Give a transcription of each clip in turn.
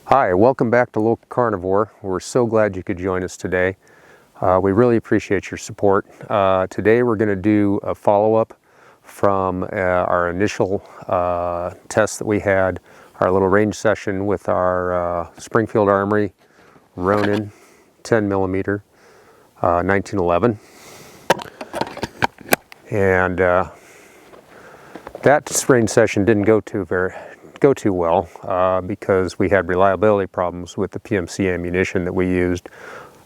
Hi, welcome back to LocaCarnivore. We're so glad you could join us today. We really appreciate your support. Today we're going to do a follow-up from our initial test that we had, our little range session with our Springfield Armory Ronin 10mm 1911. And that range session didn't go too well because we had reliability problems with the PMC ammunition that we used.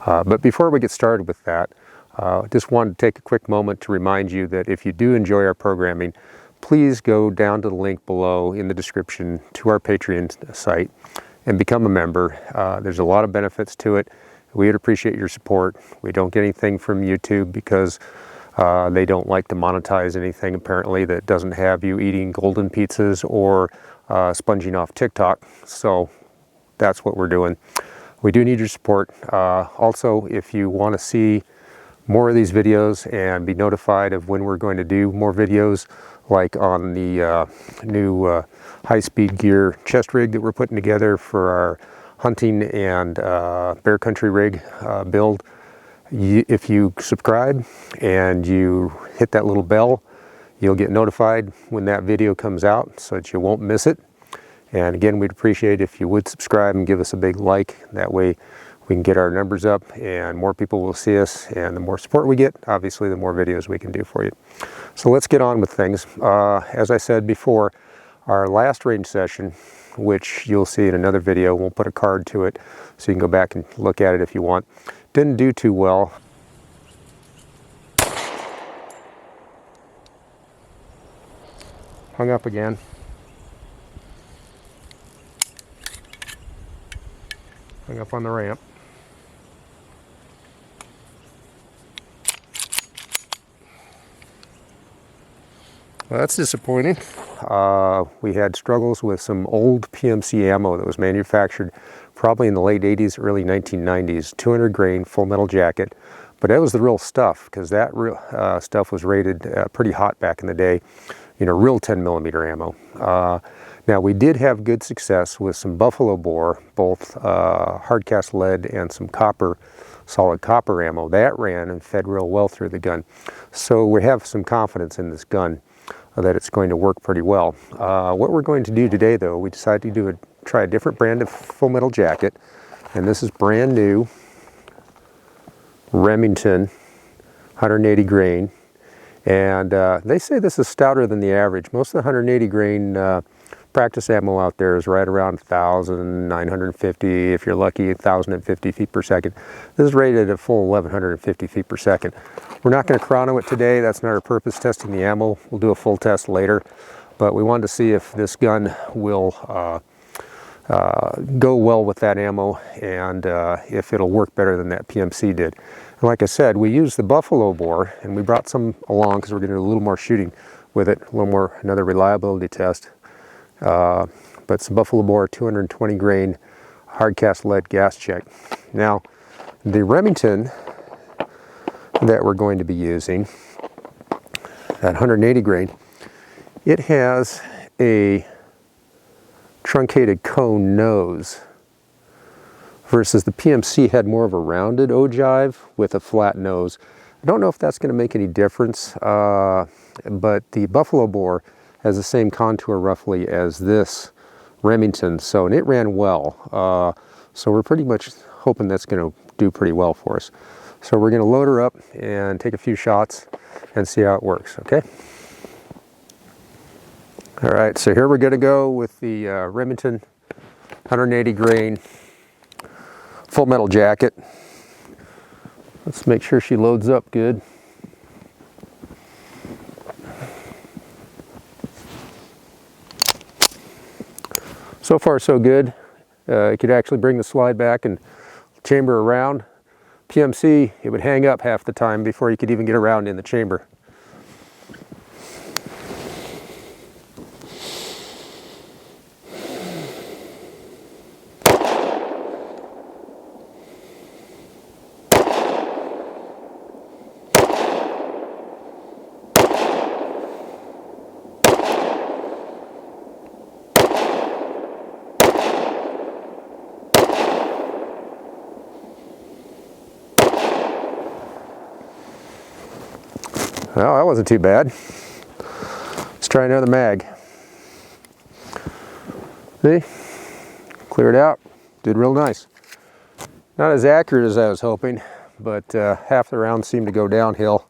But before we get started with that, just wanted to take a quick moment to remind you that if you do enjoy our programming, please go down to the link below in the description to our Patreon site and become a member. There's a lot of benefits to it. We would appreciate your support. We don't get anything from YouTube because they don't like to monetize anything apparently that doesn't have you eating golden pizzas or sponging off TikTok. So that's what we're doing. We do need your support. Also, if you want to see more of these videos and be notified of when we're going to do more videos, like on the new high-speed gear chest rig that we're putting together for our hunting and bear country rig build, if you subscribe and you hit that little bell, you'll get notified when that video comes out so that you won't miss it. And again, we'd appreciate if you would subscribe and give us a big like. That way we can get our numbers up and more people will see us, and the more support we get, obviously the more videos we can do for you. So let's get on with things. As I said before, our last range session, which you'll see in another video, we'll put a card to it so you can go back and look at it if you want, didn't do too well. Hung up again. Hung up on the ramp. Well, that's disappointing. We had struggles with some old PMC ammo that was manufactured probably in the late 80s, early 1990s, 200 grain full metal jacket. But that was the real stuff, because that real stuff was rated pretty hot back in the day, you know, real 10mm ammo. Now, we did have good success with some buffalo bore, both hard cast lead and some copper, solid copper ammo. That ran and fed real well through the gun. So we have some confidence in this gun that it's going to work pretty well. What we're going to do today, though, we decided to try a different brand of full metal jacket, and this is brand new Remington 180 grain, and they say this is stouter than the average. Most of the 180 grain practice ammo out there is right around 1,950, if you're lucky, 1,050 feet per second. This is rated at a full 1,150 feet per second. We're not going to chrono it today. That's not our purpose, testing the ammo. We'll do a full test later, but we wanted to see if this gun will go well with that ammo, and if it'll work better than that PMC did. And like I said, we used the buffalo bore, and we brought some along because we're going to do a little more shooting with it, a little more, another reliability test. But some buffalo bore 220 grain hard cast lead gas check. Now, the Remington that we're going to be using, that 180 grain, it has a truncated cone nose, versus the PMC had more of a rounded ogive with a flat nose. I don't know if that's going to make any difference, but the buffalo bore has the same contour roughly as this Remington, so, and it ran well. So we're pretty much hoping that's going to do pretty well for us. So we're going to load her up and take a few shots and see how it works, okay? All right, so here we're going to go with the Remington 180 grain full metal jacket. Let's make sure she loads up good. So far so good. You could actually bring the slide back and chamber around. PMC, it would hang up half the time before you could even get around in the chamber. Well, that wasn't too bad. Let's try another mag. See? Cleared out. Did real nice. Not as accurate as I was hoping, but half the rounds seem to go downhill,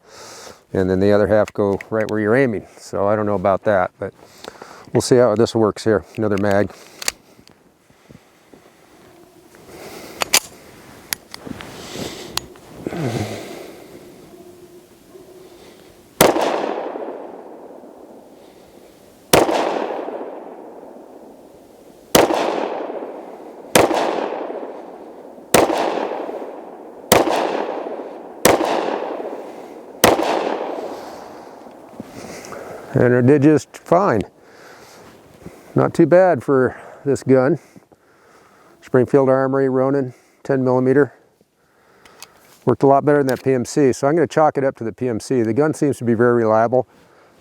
and then the other half go right where you're aiming. So I don't know about that, but we'll see how this works here. Another mag. And it did just fine. Not too bad for this gun. Springfield Armory Ronin 10mm. Worked a lot better than that PMC, so I'm going to chalk it up to the PMC. The gun seems to be very reliable.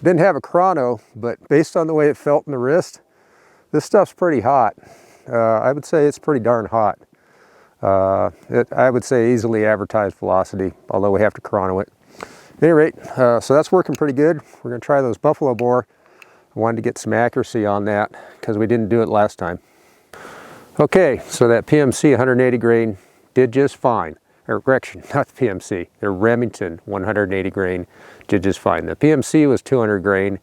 Didn't have a chrono, but based on the way it felt in the wrist, this stuff's pretty hot. I would say it's pretty darn hot. I would say easily advertised velocity, although we have to chrono it. At any rate, so that's working pretty good. We're going to try those buffalo bore. I wanted to get some accuracy on that because we didn't do it last time. Okay, so that PMC 180 grain did just fine. Or correction, not the PMC, the Remington 180 grain did just fine. The PMC was 200 grain.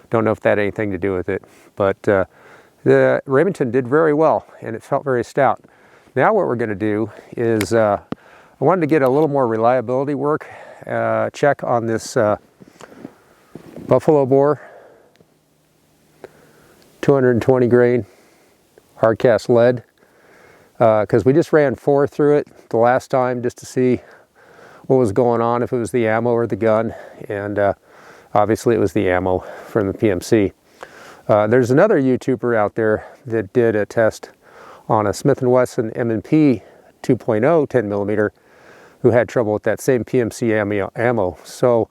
Don't know if that had anything to do with it, but the Remington did very well and it felt very stout. Now what we're going to do is I wanted to get a little more reliability work. Check on this buffalo bore 220 grain hard cast lead, because we just ran 4 through it the last time just to see what was going on, if it was the ammo or the gun, and obviously it was the ammo from the PMC. There's another YouTuber out there that did a test on a Smith & Wesson M&P 2.0 10mm who had trouble with that same PMC ammo. So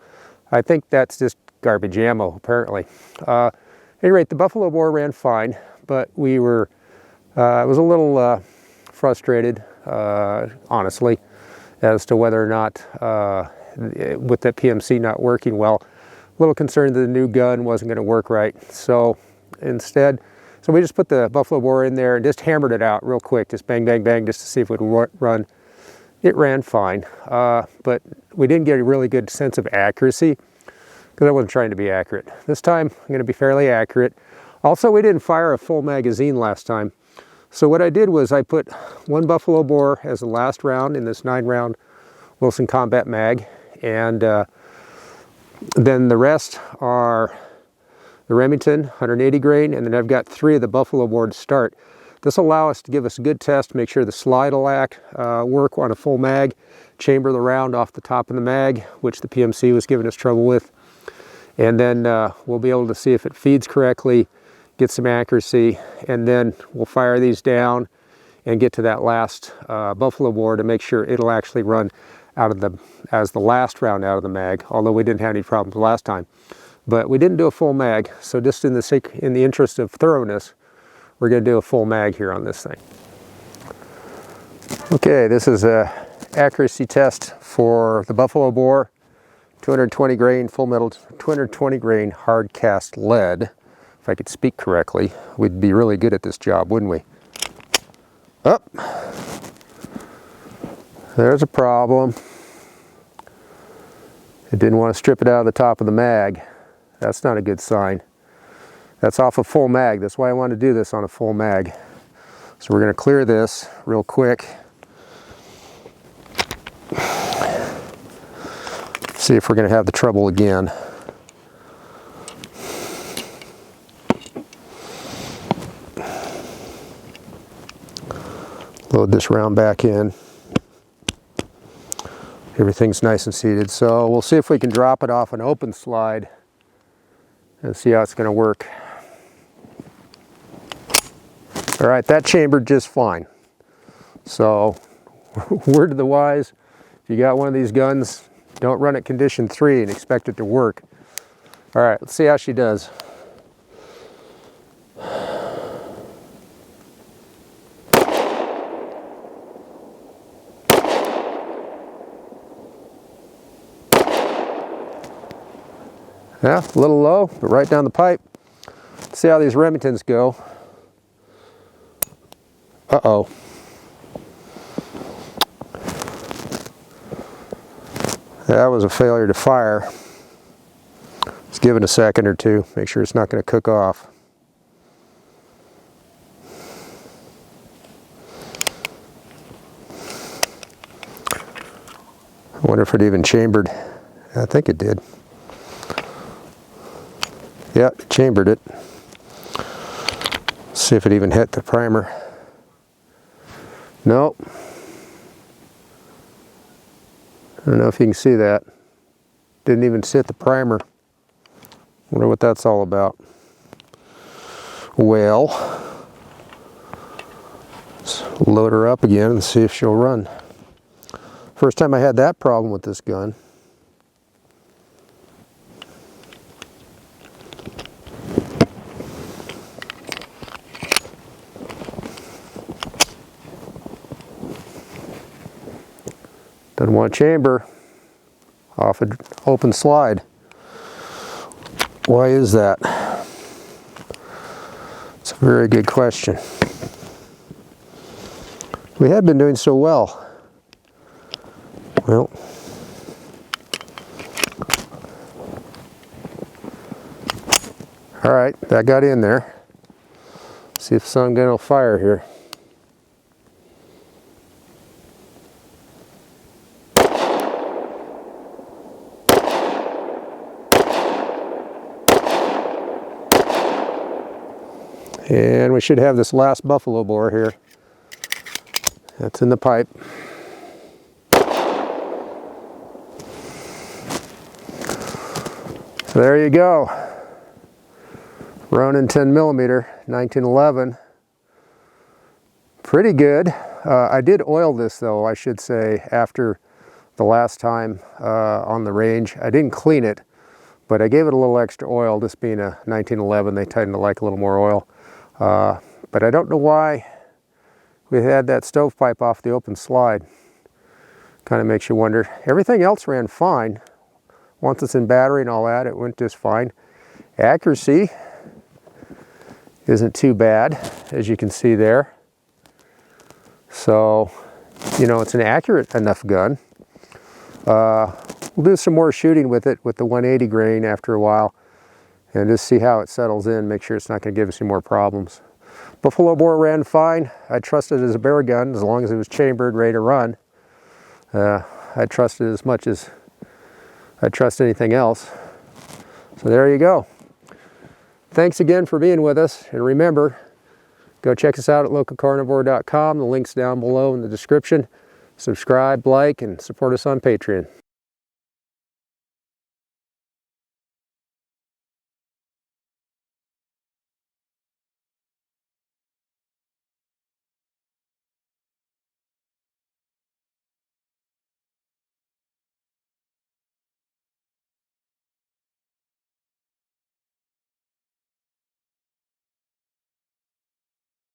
I think that's just garbage ammo, apparently. At any rate, the buffalo bore ran fine, but we were, I was a little frustrated, honestly, as to whether or not, with that PMC not working well, a little concerned that the new gun wasn't going to work right. So instead, we just put the buffalo bore in there and just hammered it out real quick, just bang, bang, bang, just to see if it would run. It ran fine, but we didn't get a really good sense of accuracy because I wasn't trying to be accurate. This time, I'm going to be fairly accurate. Also, we didn't fire a full magazine last time. So what I did was I put 1 buffalo bore as the last round in this 9-round Wilson Combat Mag, and then the rest are the Remington 180 grain, and then I've got 3 of the buffalo bore to start. This will allow us to give us a good test, make sure the slide will work on a full mag, chamber the round off the top of the mag, which the PMC was giving us trouble with, and then we'll be able to see if it feeds correctly, get some accuracy, and then we'll fire these down and get to that last buffalo bore to make sure it'll actually run out of as the last round out of the mag, although we didn't have any problems last time. But we didn't do a full mag, so just in the interest of thoroughness, we're going to do a full mag here on this thing. Okay, this is a accuracy test for the buffalo bore, 220 grain full metal, 220 grain hard cast lead. If I could speak correctly, we'd be really good at this job, wouldn't we? Oh, there's a problem. It didn't want to strip it out of the top of the mag. That's not a good sign. That's off a full mag. That's why I want to do this on a full mag. So we're going to clear this real quick. See if we're going to have the trouble again. Load this round back in. Everything's nice and seated. So we'll see if we can drop it off an open slide and see how it's going to work. All right, that chambered just fine. So, word to the wise, if you got one of these guns, don't run at condition 3 and expect it to work. All right, let's see how she does. Yeah, a little low, but right down the pipe. Let's see how these Remingtons go. Uh-oh. That was a failure to fire. Let's give it a second or two, make sure it's not going to cook off. I wonder if it even chambered. I think it did. Yeah, it chambered it. Let's see if it even hit the primer. Nope. I don't know if you can see that. Didn't even hit the primer. Wonder what that's all about. Well, let's load her up again and see if she'll run. First time I had that problem with this gun. Doesn't want chamber off an open slide. Why is that? It's a very good question. We had been doing so well. Well, all right, that got in there. See if some gun will fire here. And we should have this last buffalo bore here. That's in the pipe. So there you go. Ronin 10mm, 1911. Pretty good. I did oil this though, I should say, after the last time on the range. I didn't clean it, but I gave it a little extra oil. This being a 1911, they tend to like a little more oil. But I don't know why we had that stovepipe off the open slide. Kind of makes you wonder. Everything else ran fine. Once it's in battery and all that, it went just fine. Accuracy isn't too bad, as you can see there. So, you know, it's an accurate enough gun. We'll do some more shooting with it with the 180 grain after a while and just see how it settles in, make sure it's not going to give us any more problems. Buffalo bore ran fine. I trust it as a bear gun as long as it was chambered, ready to run. I trust it as much as I trust anything else. So there you go. Thanks again for being with us, and remember, go check us out at LocaCarnivore.com. The link's down below in the description. Subscribe, like, and support us on Patreon.